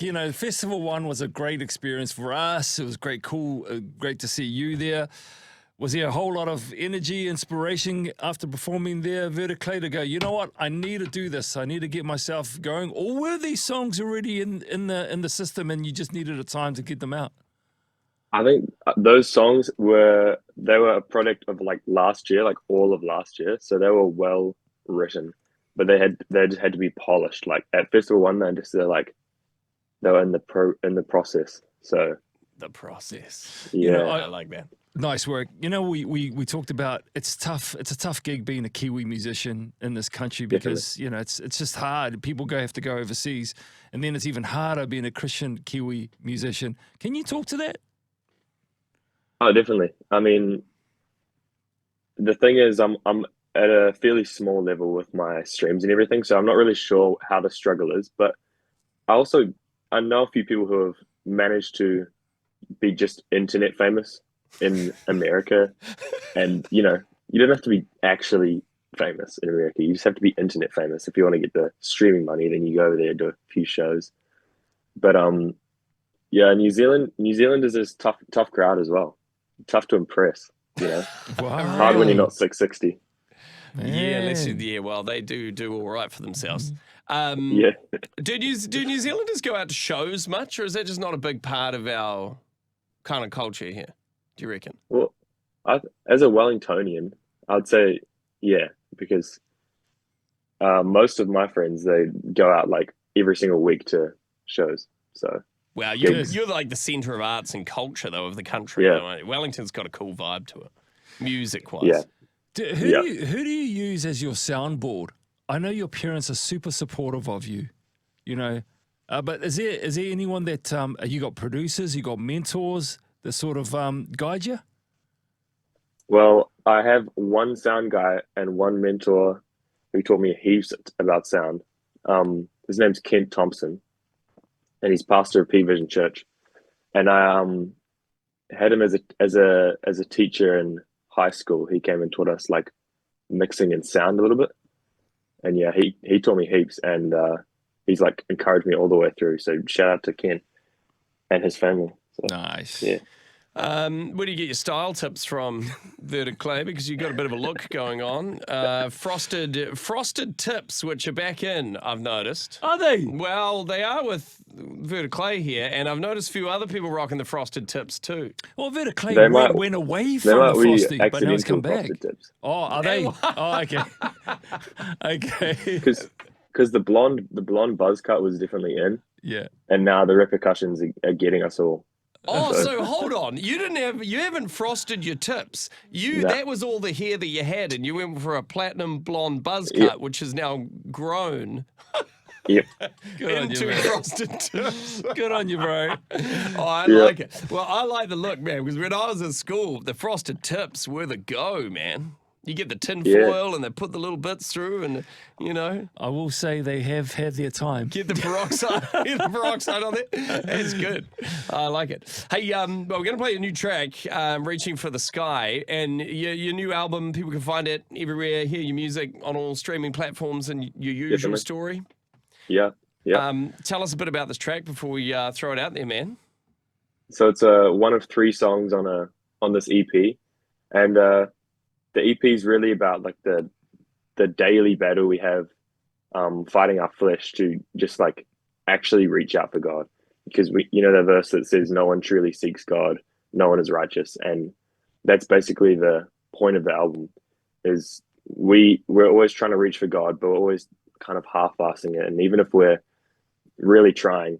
You know, Festival 1 was a great experience for us. It was great to see you there. Was there a whole lot of energy, inspiration after performing there, Verte Clay, to go, you know what, I need to do this. I need to get myself going. Or were these songs already in the system and you just needed a time to get them out? I think those songs were a product of like last year, like all of last year. So they were well written, but they just had to be polished. Like at Festival 1, they were in the process. So the process. yeah, You know, I like that. Nice work. You know, we talked about it's tough. It's a tough gig being a Kiwi musician in this country because definitely. you know it's just hard. People have to go overseas, and then it's even harder being a Christian Kiwi musician. Can you talk to that? Oh, definitely. I mean, the thing is, I'm at a fairly small level with my streams and everything, so I'm not really sure how the struggle is. But I also I know a few people who have managed to be just internet famous in America, and you don't have to be actually famous in America. You just have to be internet famous. If you want to get the streaming money, then you go over there and do a few shows. But yeah, New Zealand is this tough crowd as well. Tough to impress. Wow. Hard when you're not 660. Yeah, well, they do all right for themselves. Yeah. Do New Zealanders go out to shows much, or is that just not a big part of our kind of culture here? Do you reckon? Well, as a Wellingtonian, I'd say yeah, because most of my friends, they go out like every single week to shows. So Wow, gigs. you're like the centre of arts and culture, though, of the country. Yeah. Though, aren't you? Wellington's got a cool vibe to it, music-wise. Yeah. Who do you use as your soundboard? I know your parents are super supportive of you, but is there anyone that you got producers, you got mentors that sort of guide you? Well, I have one sound guy and one mentor who taught me heaps about sound. His name's Ken Thompson, and he's pastor of P Vision Church. And I had him as a teacher in high school. He came and taught us like mixing and sound a little bit. And yeah, he taught me heaps, and he's like encouraged me all the way through. So shout out to Ken and his family. So, Nice. yeah. Where do you get your style tips from, Verte Clay? Because you've got a bit of a look going on. Frosted tips, which are back in, I've noticed. Are they? Well, they are with Verte Clay here, and I've noticed a few other people rocking the frosted tips too. Well, Verte Clay They might- went away They from might the be frosty, but now it's accidental come back. frosted tips. Oh, are they? Oh, okay. Okay. Because the blonde buzz cut was definitely in, Yeah. and now the repercussions are getting us all. Oh, so hold on. You haven't frosted your tips. No. That was all the hair that you had, and you went for a platinum blonde buzz cut, which has now grown Yep. Good on you, into man. frosted tips. Good on you, bro. Oh, I Yeah. like it. Well, I like the look, man, because when I was at school, the frosted tips were the go, man. You get the tin foil and they put the little bits through, and I will say they have had their time. get the peroxide, on there. That's good. I like it. Hey, well, we're going to play a new track, Reaching for the Sky, and your new album, people can find it everywhere, hear your music on all streaming platforms, and your usual Definitely. story. Yeah. Tell us a bit about this track before we throw it out there, man. So it's one of 3 songs on this EP, and the EP is really about like the daily battle we have fighting our flesh to just like actually reach out for God, because the verse that says no one truly seeks God, no one is righteous, and that's basically the point of the album. Is we're always trying to reach for God, but we're always kind of half-assing it, and even if we're really trying,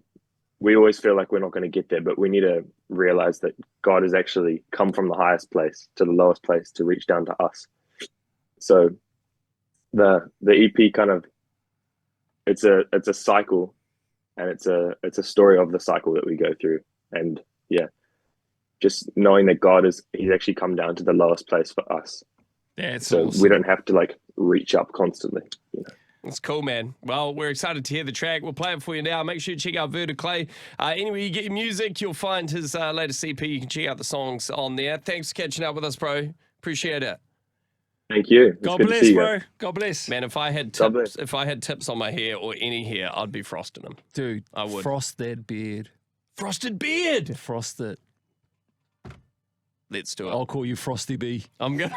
we always feel like we're not going to get there, but we need to realize that God has actually come from the highest place to the lowest place to reach down to us. So the EP kind of, it's a cycle, and it's a story of the cycle that we go through. And yeah, just knowing that he's actually come down to the lowest place for us. That's So awesome. we don't have to like reach up constantly. That's cool, man. Well, we're excited to hear the track. We'll play it for you now. Make sure you check out Verte Clay. Anywhere you get your music, you'll find his latest EP. You can check out the songs on there. Thanks for catching up with us, bro. Appreciate it. Thank you. It's God good to bless, see you bro. guys. God bless. Man, if I had God tips, bless. if I had tips on my hair or any hair, I'd be frosting them. Dude, I would. frost that beard. Frosted beard. Frost it. Let's do it. I'll call you Frosty B. I'm gonna.